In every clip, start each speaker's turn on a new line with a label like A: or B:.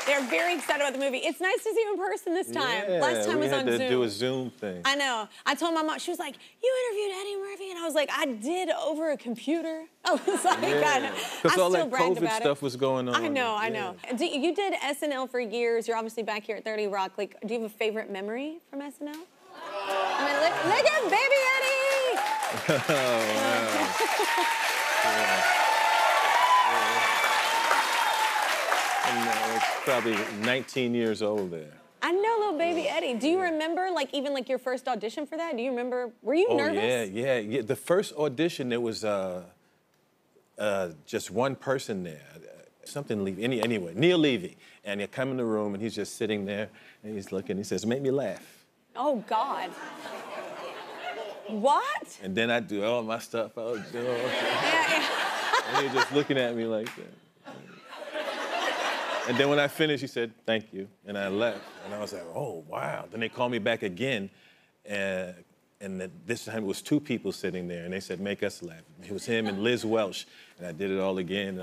A: They're very excited about the movie. It's nice to see you in person this time.
B: Yeah,
A: Last time was on Zoom.
B: we had to do a Zoom thing.
A: I know. I told my mom, she was like, you interviewed Eddie Murphy? And I was like, I did over a computer. I was like,
B: because all that COVID stuff was going on.
A: I know. You did SNL for years. You're obviously back here at 30 Rock. Like, do you have a favorite memory from SNL? I mean, look at Baby Eddie!
B: It's probably 19 years old there.
A: I know little Baby Eddie. Do you remember, like, even like your first audition for that? Do you remember? Were you nervous?
B: Yeah. The first audition, there was just one person there. Something Levy. Anyway, Neil Levy. And you come in the room, and he's just sitting there, and he's looking. He says, "Make me laugh."
A: Oh God. What?
B: And then I do all my stuff. I was doing all and he's just looking at me like that. And then when I finished, he said, "Thank you," and I left. And I was like, "Oh, wow." Then they called me back again, and this time it was two people sitting there, and they said, "Make us laugh." It was him and Liz Welsh, and I did it all again.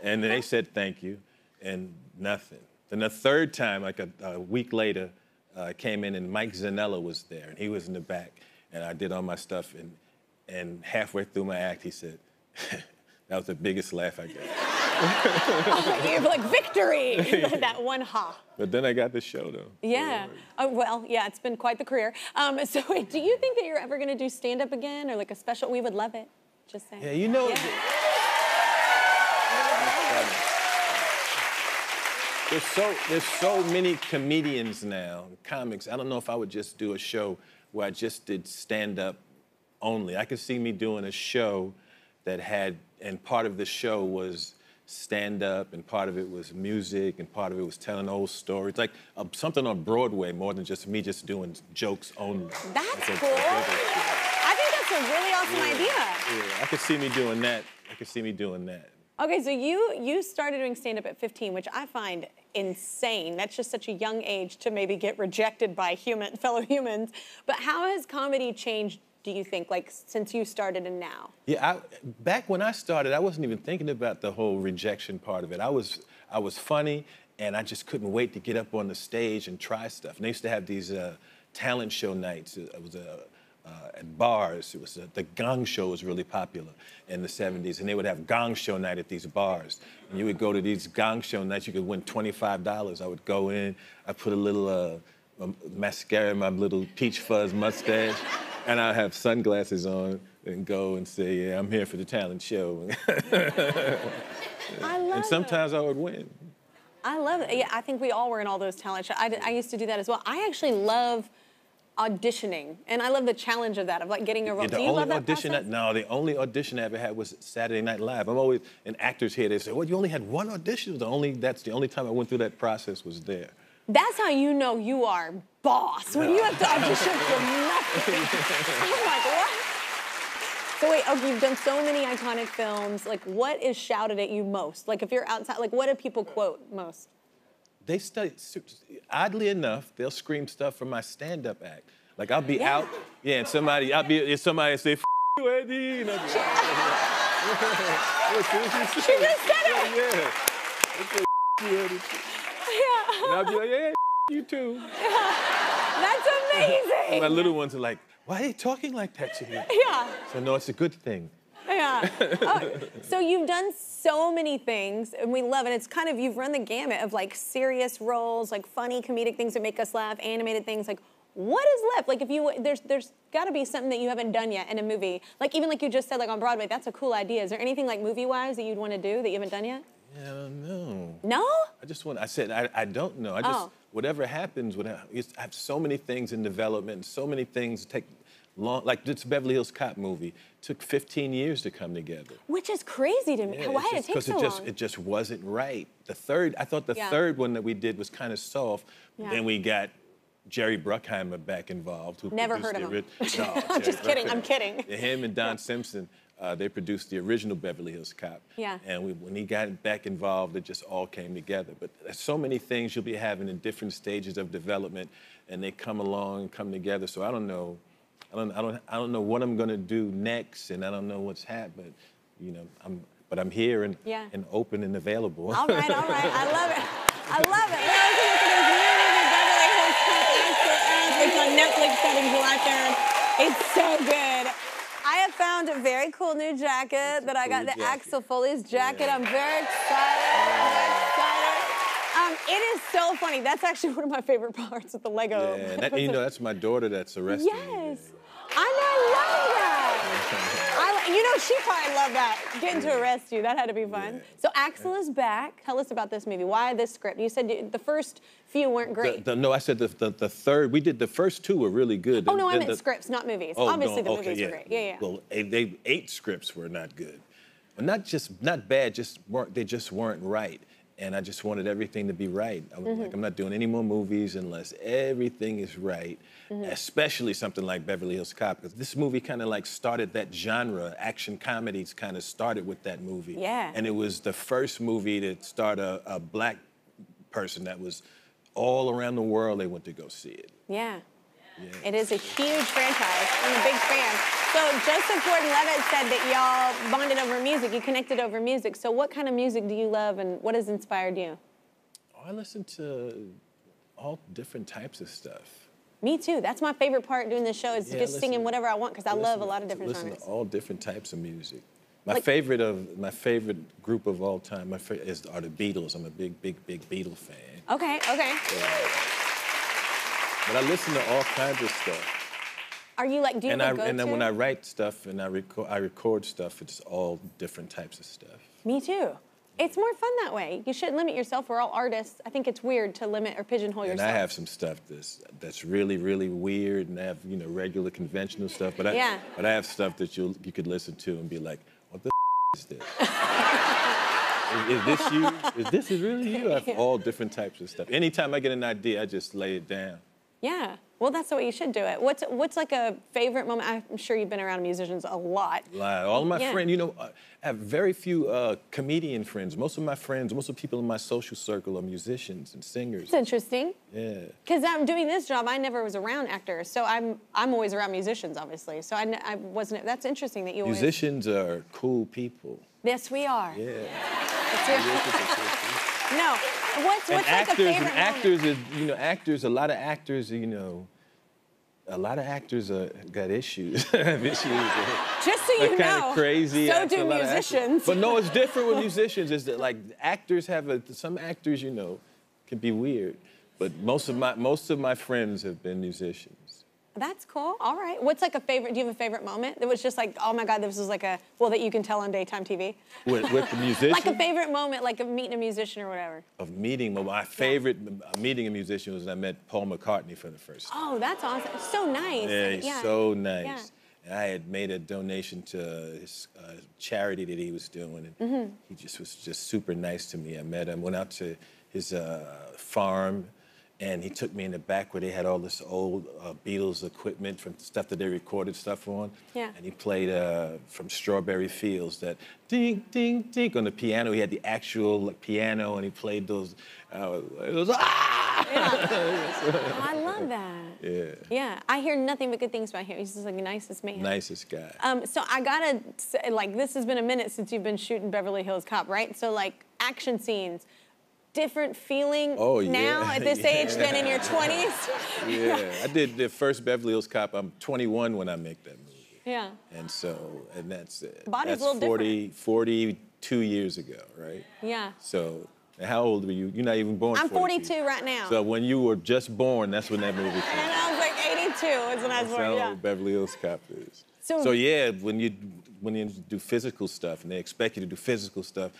B: And then they said, "Thank you," and nothing. Then the third time, like a week later, I came in, and Mike Zanella was there, and he was in the back, and I did all my stuff, and halfway through my act, he said, "That was the biggest laugh I got."
A: You're like, victory! That one ha.
B: But then I got the show, though.
A: Yeah. Oh, well, yeah, it's been quite the career. So wait, do you think that you're ever going to do stand-up again, or like a special? We would love it. Just saying.
B: Yeah, you know. Yeah. There's so many comedians now, comics. I don't know if I would just do a show where I just did stand-up only. I could see me doing a show that had, and part of the show was stand-up, and part of it was music, and part of it was telling old stories. Like something on Broadway more than just me just doing jokes only.
A: That's cool. I think that's a really awesome idea.
B: Yeah, I could see me doing that.
A: Okay, so you started doing stand-up at 15, which I find insane. That's just such a young age to maybe get rejected by fellow humans. But how has comedy changed, do you think, like since you started and now? Yeah,
B: back when I started, I wasn't even thinking about the whole rejection part of it. I was funny, and I just couldn't wait to get up on the stage and try stuff. And they used to have these talent show nights. It was at bars. It was the Gong Show was really popular in the 70s, and they would have Gong Show night at these bars. And you would go to these Gong Show nights. You could win $25. I would go in. I put a little mascara in my little peach fuzz mustache, and I'd have sunglasses on and go and say, "Yeah, I'm here for the talent show."
A: I love
B: And sometimes I would win.
A: I love it. Yeah, I think we all were in all those talent shows. I used to do that as well. I actually love auditioning, and I love the challenge of that, of like getting a role.
B: Yeah,
A: do you love that process?
B: The only audition I ever had was Saturday Night Live. I'm always, and actors here, they say, "Well, you only had one audition?" That's the only time I went through that process was there.
A: That's how you know you are boss, when you have to audition for nothing. I'm like, what? So wait, okay, you've done so many iconic films. Like, what is shouted at you most? Like, if you're outside, like, what do people quote most?
B: They oddly enough, they'll scream stuff from my stand-up act. Like I'll be out, and somebody say, "F you, Eddie," and I'll be
A: She just said it.
B: Yeah. And I'll be like, "Yeah, you too."
A: Yeah. That's amazing.
B: And my little ones are like, "Why are you talking like that to you?"
A: Yeah.
B: So no, it's a good thing.
A: Yeah. So you've done so many things, and we love it. It's kind of, you've run the gamut of like serious roles, like funny comedic things that make us laugh, animated things. Like, what is left? Like, if you, there's got to be something that you haven't done yet in a movie. Like, even like you just said, like on Broadway, that's a cool idea. Is there anything like movie-wise that you'd want to do that you haven't done yet?
B: Yeah, I don't know.
A: No?
B: I don't know. Whatever happens, I have so many things in development, so many things take long, like this Beverly Hills Cop movie took 15 years to come together.
A: Which is crazy to me.
B: Yeah,
A: why did it take so long?
B: It just wasn't right. I thought the third one that we did was kind of soft. Yeah. Then we got Jerry Bruckheimer back involved. Who
A: Never heard of him.
B: No,
A: just kidding, I'm kidding.
B: Him and Don Simpson, they produced the original Beverly Hills Cop.
A: Yeah.
B: And when he got back involved, it just all came together. But there's so many things you'll be having in different stages of development, and they come along and come together. So I don't know. I don't know what I'm gonna do next, and I don't know what's happening. You know, but I'm here and
A: Yeah.
B: and open and available.
A: All right, all right. I love it. I love it. Now, listen to this new movie, Beverly Hills Cop, Axel F. It's on Netflix starting July 3rd. It's so good. I have found a very cool new jacket that I got, the Axel Foley's jacket. I'm very excited. I'm very excited. It is so funny. That's actually one of my favorite parts of the Lego.
B: Yeah, that, you know, that's my daughter that's arrested me.
A: Yes. I love that. You know, she probably loved that, getting to arrest you. That had to be fun.
B: Yeah.
A: So Axel is back. Tell us about this movie. Why this script? You said the first few weren't great.
B: No, I said the third. We did the first two were really good.
A: Oh, no, I meant scripts, not movies.
B: Oh,
A: Obviously,
B: no,
A: the movies were great. Yeah, yeah.
B: Well, they 8 scripts were not good. But not bad, they just weren't right. And I just wanted everything to be right. I was like, I'm not doing any more movies unless everything is right, especially something like Beverly Hills Cop, because this movie kind of like started that genre. Action comedies kind of started with that movie.
A: Yeah.
B: And it was the first movie to start a black person that was all around the world. They went to go see it.
A: Yeah.
B: Yeah.
A: It is a huge franchise. I'm a big fan. So Joseph Gordon-Levitt said that y'all bonded over music. You connected over music. So what kind of music do you love, and what has inspired you?
B: Oh, I listen to all different types of stuff.
A: Me too. That's my favorite part doing this show is just singing whatever I want because I love a lot of different
B: Listen
A: genres.
B: to all different types of music. My favorite group of all time are the Beatles. I'm a big Beatle fan.
A: Okay, okay.
B: But I listen to all kinds of stuff.
A: Are you like, do you have a go-to?
B: And then when I write stuff and I record stuff, it's all different types of stuff.
A: Me too. It's more fun that way. You shouldn't limit yourself. We're all artists. I think it's weird to limit or pigeonhole yourself.
B: And I have some stuff that's really, really weird, and I have, you know, regular conventional stuff. But I have stuff that you could listen to and be like, what the is this? Is this you? Is this really you? I have all different types of stuff. Anytime I get an idea, I just lay it down.
A: Yeah. Well, that's the way you should do it. What's like a favorite moment? I'm sure you've been around musicians a lot.
B: All of my friends, you know, I have very few comedian friends. Most of the people in my social circle are musicians and singers.
A: That's interesting.
B: Yeah.
A: Because I'm doing this job, I never was around actors, so I'm always around musicians, obviously. So I wasn't. That's interesting that you always.
B: Musicians are cool people.
A: Yes, we are.
B: Yeah.
A: No. What's like a favorite moment?
B: Actors, a lot of actors, you know, got issues. have issues.
A: Just so you know.
B: Kind of crazy.
A: So do musicians.
B: But no, it's different with musicians. Is that like actors some actors, you know, can be weird. But most of my friends have been musicians.
A: That's cool. All right. What's like a favorite? Do you have a favorite moment that was just like, oh my God, this was like that you can tell on daytime TV?
B: With the musician?
A: Like a favorite moment, like of meeting a musician or whatever.
B: Of meeting, my favorite meeting a musician was when I met Paul McCartney for the first time.
A: Oh, that's awesome. So nice.
B: Yeah, he's so nice.
A: Yeah.
B: And I had made a donation to his charity that he was doing, and he just was super nice to me. I met him, went out to his farm, and he took me in the back where they had all this old Beatles equipment from stuff that they recorded stuff on.
A: Yeah.
B: And he played from Strawberry Fields, that ding, ding, ding on the piano. He had the actual piano, and he played those. It was ah!
A: Yeah. Oh, I love that.
B: Yeah.
A: Yeah. I hear nothing but good things about him. He's just like the nicest man.
B: Nicest guy.
A: So I gotta say, like, this has been a minute since you've been shooting Beverly Hills Cop, right? So like action scenes. Different feeling now at this age than in your 20s?
B: Yeah, I did the first Beverly Hills Cop. I'm 21 when I make that movie.
A: Yeah.
B: And that's it.
A: Body's
B: that's
A: a little different.
B: 42 years ago, right?
A: Yeah.
B: So how old were you? You're not even born.
A: I'm 42 right now.
B: So when you were just born, that's when that movie came out.
A: And I was like 82 is when I was born,
B: That's how
A: yeah.
B: old Beverly Hills Cop is.
A: So
B: yeah, when you do physical stuff, and they expect you to do physical stuff,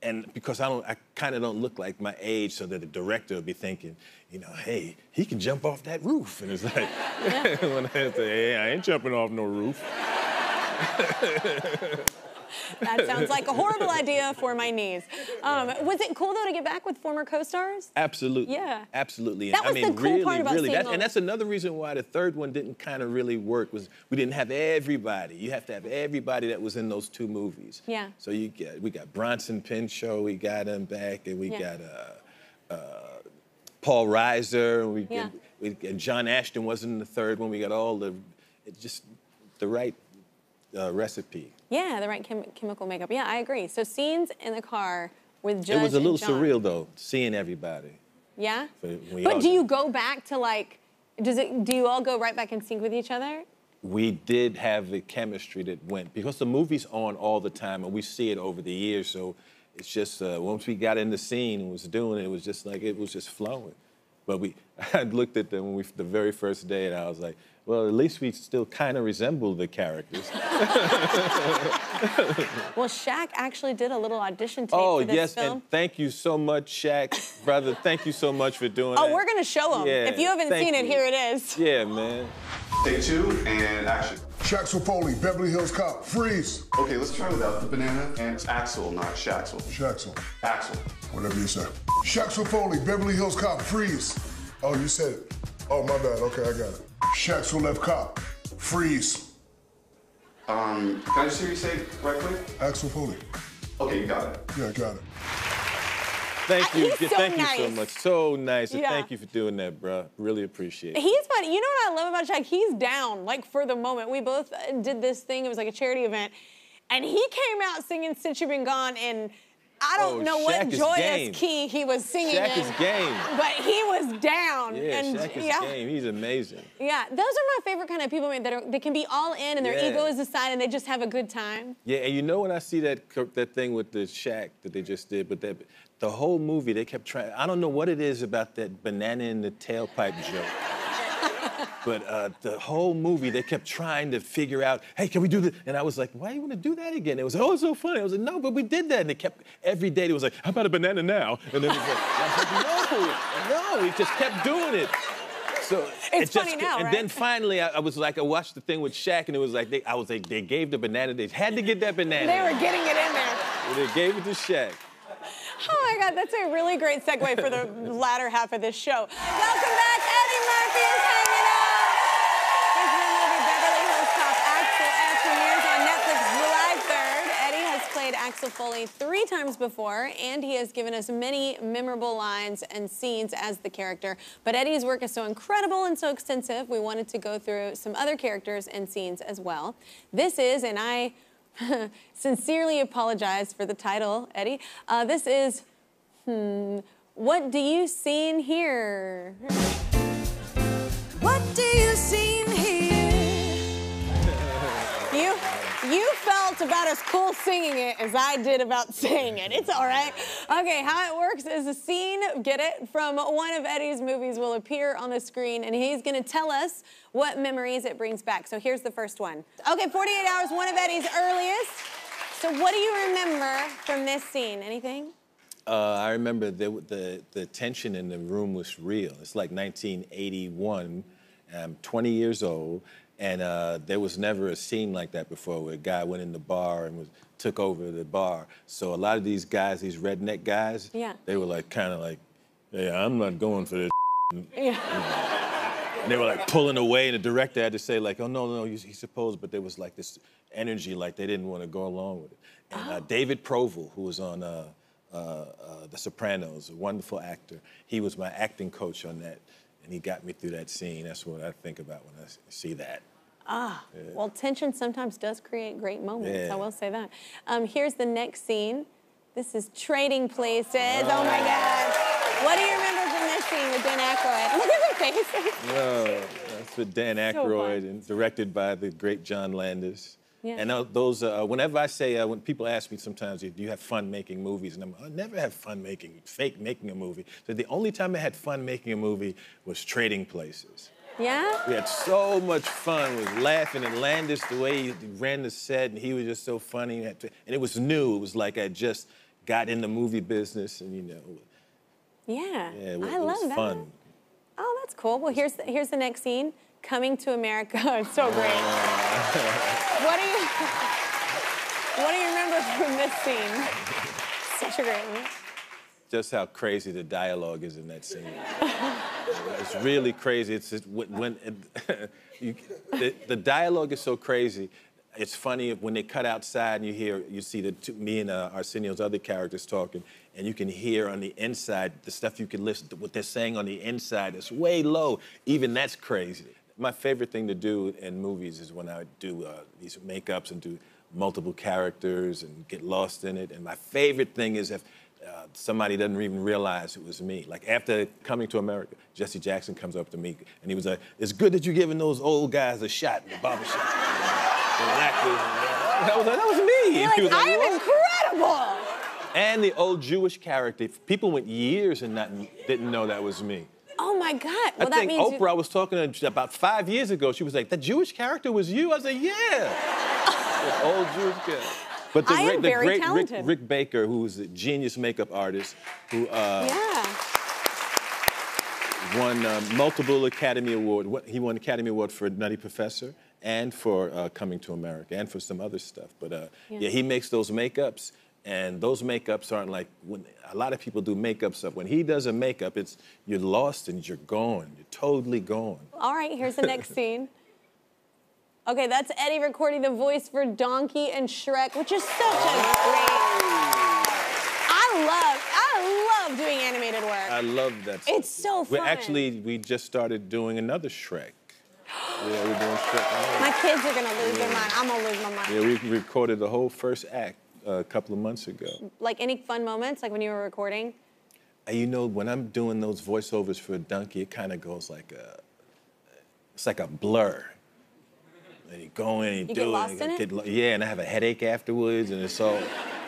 B: and because I kind of don't look like my age, so that the director will be thinking, you know, hey, he can jump off that roof. And it's like, when I say, hey, I ain't jumping off no roof.
A: That sounds like a horrible idea for my knees. Was it cool, though, to get back with former co-stars?
B: Absolutely.
A: Yeah.
B: Absolutely.
A: That was the cool part about seeing
B: and that's another reason why the third one didn't kind of really work, was we didn't have everybody. You have to have everybody that was in those 2 movies.
A: Yeah.
B: So we got Bronson Pinchot, we got him back, and we got Paul Reiser, and John Ashton wasn't in the third one. We got all the right recipe.
A: Yeah, the right chemical makeup. Yeah, I agree. So scenes in the car with Judge
B: It was a little
A: and John.
B: surreal, though, seeing everybody.
A: Yeah?
B: But
A: do you go back to, like, do you all go right back in sync with each other?
B: We did have the chemistry that went, because the movie's on all the time, and we see it over the years, so it's just, once we got in the scene and was doing it, it was just like, it was just flowing. But I looked at them the very first day, and I was like, well, at least we still kind of resemble the characters.
A: Well, Shaq actually did a little audition tape for this film.
B: And thank you so much, Shaq, brother. Thank you so much for doing that.
A: Oh, we're going to show them.
B: Yeah,
A: if you haven't seen it, here it is.
B: Yeah, man.
C: Take 2 and action.
D: Axel Foley, Beverly Hills Cop, freeze.
C: Okay, let's try without the banana. And it's Axel, not Shaxel.
D: Shaxel.
C: Axel.
D: Whatever you say. Axel Foley, Beverly Hills Cop, freeze. Oh, you said it. Oh, my bad. Okay, I got it. Axel F cop, freeze.
C: Can I just hear you say it right quick?
D: Axel Foley.
C: Okay, you got it.
D: Yeah, I got it.
B: Thank you.
A: He's so
B: Thank
A: nice.
B: you so much. So nice. And
A: Yeah.
B: thank you for doing that, bro. Really appreciate it.
A: He's funny. You know what I love about Shaq? He's down, like, for the moment. We both did this thing. It was like a charity event. And he came out singing Since You've Been Gone, and I don't know what
B: Shaq is
A: joyous
B: game.
A: key he was singing
B: Shaq
A: in.
B: is game.
A: But he was down.
B: Yeah,
A: and
B: Shaq is game. He's amazing.
A: Yeah, those are my favorite kind of people, man, they can be all in and their
B: Yeah.
A: ego is aside and they just have a good time.
B: Yeah, and you know when I see that thing with the Shaq that they just did, but the whole movie, they kept trying, I don't know what it is about that banana in the tailpipe joke. But the whole movie, they kept trying to figure out, hey, can we do this? And I was like, why do you want to do that again? It was, oh, it's so funny. I was like, no, but we did that. And they kept, every day, they was like, how about a banana now? And then it was like, no, he just kept doing it. So
A: It's funny now,
B: and
A: right?
B: then finally, I was like, I watched the thing with Shaq, and it was like, they gave the banana, they had to get that banana.
A: They were getting it in there.
B: They gave it to Shaq.
A: Oh my God, that's a really great segue for the latter half of this show. Welcome back, Eddie Murphy is hanging out. His new movie, Beverly Hills Cop, Axel F, premieres on Netflix July 3rd. Eddie has played Axel Foley 3 times before, and he has given us many memorable lines and scenes as the character. But Eddie's work is so incredible and so extensive, we wanted to go through some other characters and scenes as well. This is, and I sincerely apologize for the title, Eddie. This is, what do you see in here? What do you see in here? You felt about as cool singing it as I did about saying it. It's all right. Okay, how it works is a scene, get it, from one of Eddie's movies will appear on the screen, and he's gonna tell us what memories it brings back. So here's the first one. Okay, 48 Hours, one of Eddie's earliest. So what do you remember from this scene? Anything?
B: I remember the tension in the room was real. It's like 1981. I'm 20 years old, and there was never a scene like that before where a guy went in the bar and took over the bar. So a lot of these guys, these redneck guys, they were like kind of like, hey, I'm not going for this.
A: Yeah.
B: And they were like pulling away, and the director had to say like, oh, no, he's supposed, but there was like this energy, like they didn't want to go along with it. And David Proval, who was on The Sopranos, a wonderful actor, he was my acting coach on that, and he got me through that scene. That's what I think about when I see that.
A: Well, tension sometimes does create great moments,
B: Yeah.
A: I will say that. Here's the next scene. This is Trading Places. Oh my God. What do you remember from this scene with Dan Aykroyd? Look at their faces.
B: No, that's with Dan Aykroyd and directed by the great John Landis.
A: Yeah.
B: And those, whenever I say, when people ask me sometimes, do you have fun making movies? And I never have fun making a movie. So the only time I had fun making a movie was Trading Places.
A: Yeah?
B: We had so much fun. We was laughing at Landis, the way he ran the set, and he was just so funny. And it was new. It was like I just got in the movie business, and
A: Yeah,
B: it
A: I love
B: was
A: that.
B: fun.
A: Oh, that's cool. Well, here's the next scene. Coming to America. It's so great. What do you remember from this scene? Such a great one.
B: Just how crazy the dialogue is in that scene. It's really crazy. It's just the dialogue is so crazy. It's funny when they cut outside and you see me and Arsenio's other characters talking, and you can hear on the inside the stuff you can listen to, what they're saying on the inside. It's way low. Even that's crazy. my favorite thing to do in movies is when I do these makeups and do multiple characters and get lost in it. And my favorite thing is if somebody doesn't even realize it was me. Like after Coming to America, Jesse Jackson comes up to me and he was like, "It's good that you're giving those old guys a shot in the barbershop." That was me.
A: You're like, I am
B: "What?"
A: incredible.
B: And the old Jewish character, people went years and didn't know that was me.
A: Oh my God. Well,
B: I
A: that
B: think
A: means
B: Oprah, I was talking to her about 5 years ago. She was like, "That Jewish character was you?" I was like, "Yeah." The old Jewish character. But
A: I am
B: the
A: very
B: great
A: talented.
B: Rick Baker, who's a genius makeup artist, who won multiple Academy Award. He won Academy Award for Nutty Professor and for Coming to America and for some other stuff. But yeah, he makes those makeups. And those makeups aren't like, when a lot of people do makeup stuff. When he does a makeup, you're lost and you're gone. You're totally gone.
A: All right, here's the next scene. Okay, that's Eddie recording the voice for Donkey and Shrek, which is such a great... I love doing animated work.
B: I love that stuff.
A: It's so fun.
B: We just started doing another Shrek. Yeah, we're doing Shrek.
A: My kids are gonna lose their mind. I'm gonna lose my mind.
B: Yeah, we recorded the whole first act a couple of months ago.
A: Like any fun moments, like when you were recording?
B: You know, when I'm doing those voiceovers for Donkey, it kind of goes like it's like a blur. And you go in and
A: you
B: do
A: get
B: it.
A: Lost in it?
B: Yeah, and I have a headache afterwards, and it's all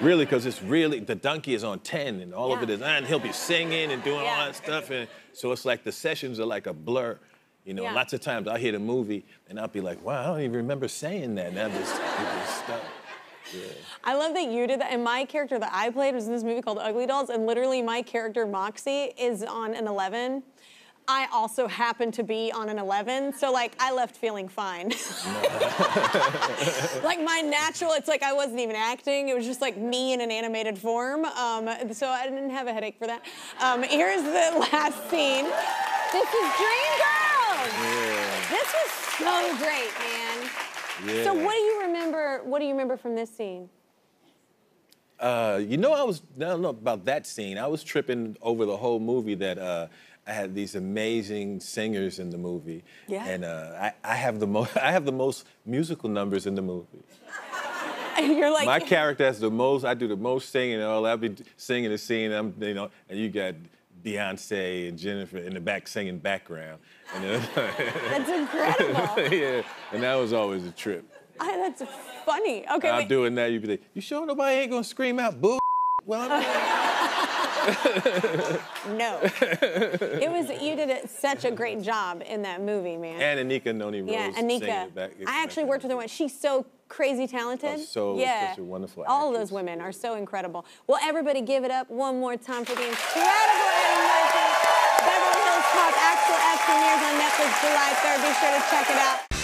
B: really because it's really the Donkey is on 10, and all of it is, and he'll be singing and doing all that stuff, and so it's like the sessions are like a blur. You know, lots of times I'll hear the movie and I'll be like, wow, I don't even remember saying that. And I'll just stuck. Yeah.
A: I love that you did that. And my character that I played was in this movie called Ugly Dolls, and literally my character Moxie is on an 11. I also happen to be on an 11, so like I left feeling fine. Like my natural, it's like I wasn't even acting. It was just like me in an animated form. So I didn't have a headache for that. Here's the last scene. This is Dreamgirls.
B: Yeah.
A: This was so great, man.
B: Yeah.
A: So what do you remember? What do you remember from this scene?
B: You know, I don't know about that scene. I was tripping over the whole movie that I had these amazing singers in the movie.
A: Yeah.
B: And I have the most musical numbers in the movie.
A: And you're like,
B: my character has the most. I do the most singing and all. I'll be singing the scene. And you got Beyonce and Jennifer in the back singing background. And
A: that's incredible.
B: Yeah, and that was always a trip.
A: That's funny. Okay,
B: I'll do it now. You'd be like, "You sure nobody ain't gonna scream out boo?" Well,
A: no. You did such a great job in that movie, man.
B: And Anika Noni Rose.
A: Yeah, Anika. I actually worked with her once. She's so crazy talented.
B: Such a wonderful
A: All of
B: actress.
A: those women are so incredible. Well, everybody give it up one more time for the incredible Eddie Murphy. Beverly Hills Cop, Axel F premieres on Netflix July 3rd. Be sure to check it out.